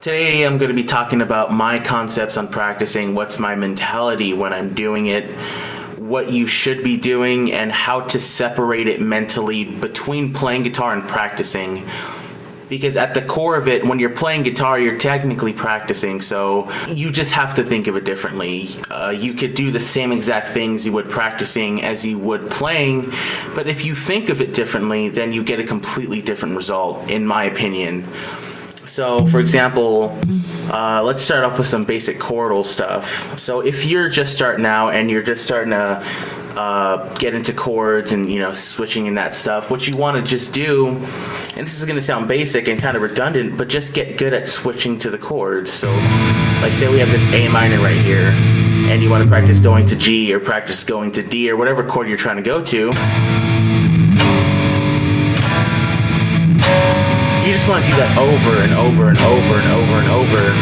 Today I'm going to be talking about my concepts on practicing, what's my mentality when I'm doing it, what you should be doing, and how to separate it mentally between playing guitar and practicing. Because at the core of it, when you're playing guitar, you're technically practicing, so you just have to think of it differently. You could do the same exact things you would practicing as you would playing, but if you think of it differently, then you get a completely different result, in my opinion. So, for example, let's start off with some basic chordal stuff. So if you're just starting out and you're just starting to get into chords and, switching in that stuff, what you want to just do, and this is going to sound basic and kind of redundant, but just get good at switching to the chords. So, like say we have this A minor right here, and you want to practice going to G or practice going to D or whatever chord you're trying to go to. You just want to do that over and over and over and over and over.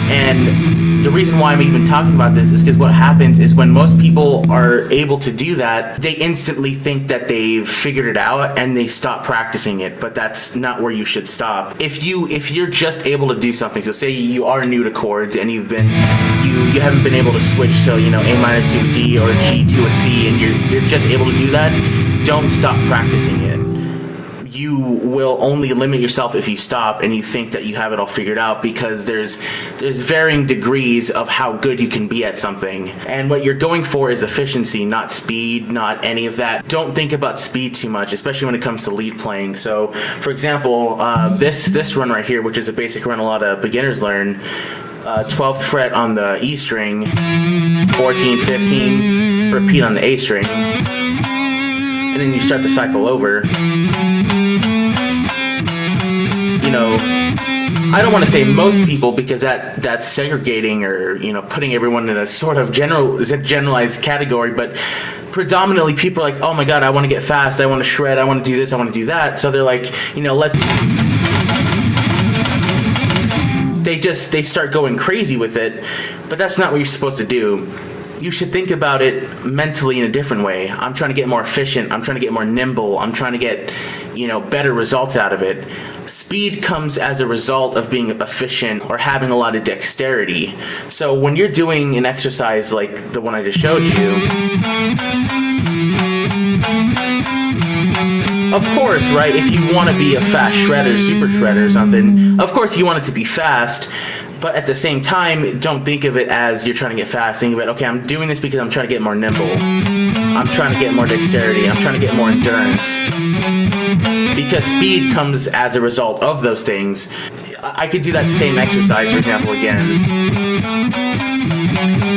And the reason why I'm even talking about this is because what happens is when most people are able to do that, they instantly think that they've figured it out and they stop practicing it, but that's not where you should stop. If you're just able to do something, so say you are new to chords and you haven't been able to switch to, A minor to a D or a G to a C, and you're just able to do that, don't stop practicing it. You will only limit yourself if you stop and you think that you have it all figured out, because there's varying degrees of how good you can be at something. And what you're going for is efficiency, not speed, not any of that. Don't think about speed too much, especially when it comes to lead playing. So, for example, this run right here, which is a basic run a lot of beginners learn, 12th fret on the E string, 14, 15, repeat on the A string, and then you start the cycle over. I don't want to say most people, because that's segregating or putting everyone in a sort of generalized category, but predominantly people are like, oh my god, I want to get fast, I want to shred, I want to do this, I want to do that. So they're like, they start going crazy with it, but that's not what you're supposed to do. You should think about it mentally in a different way. I'm trying to get more efficient. I'm trying to get more nimble. I'm trying to get, better results out of it. Speed comes as a result of being efficient or having a lot of dexterity. So when you're doing an exercise like the one I just showed you, of course, right, if you want to be a fast shredder, super shredder or something, of course you want it to be fast. But at the same time, don't think of it as you're trying to get fast. Think of it, okay, I'm doing this because I'm trying to get more nimble. I'm trying to get more dexterity. I'm trying to get more endurance. Because speed comes as a result of those things. I could do that same exercise, for example, again.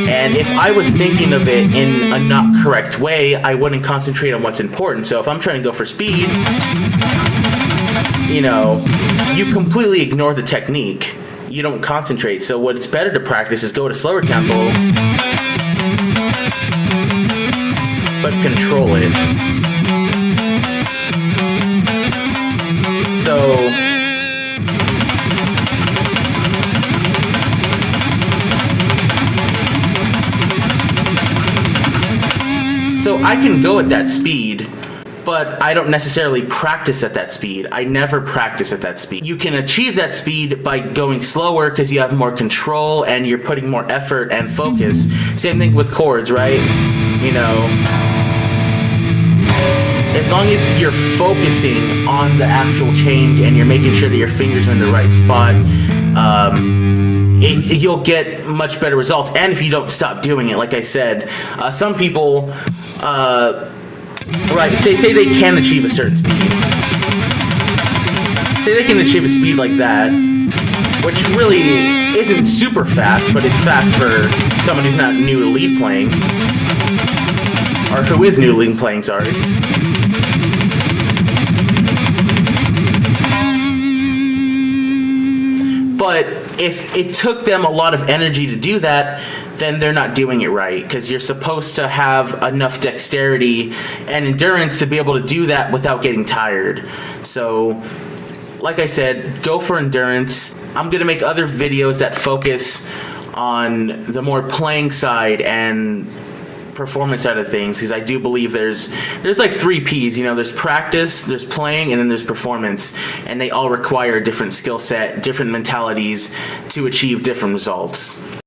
And if I was thinking of it in a not correct way, I wouldn't concentrate on what's important. So if I'm trying to go for speed, you completely ignore the technique. You don't concentrate. So what's better to practice is go to slower tempo, but control it. So I can go at that speed, but I don't necessarily practice at that speed. I never practice at that speed. You can achieve that speed by going slower because you have more control and you're putting more effort and focus. Same thing with chords, right? As long as you're focusing on the actual change and you're making sure that your fingers are in the right spot, you'll get much better results. And if you don't stop doing it, like I said, some people... right, say they can achieve a certain speed. Say they can achieve a speed like that, which really isn't super fast, but it's fast for someone who's not new to lead playing. Or who is new to lead playing, sorry. But if it took them a lot of energy to do that, then they're not doing it right, because you're supposed to have enough dexterity and endurance to be able to do that without getting tired. So, like I said, go for endurance. I'm going to make other videos that focus on the more playing side and performance side of things, because I do believe there's like 3 P's. You know, there's practice, there's playing, and then there's performance, and they all require a different skill set, different mentalities to achieve different results.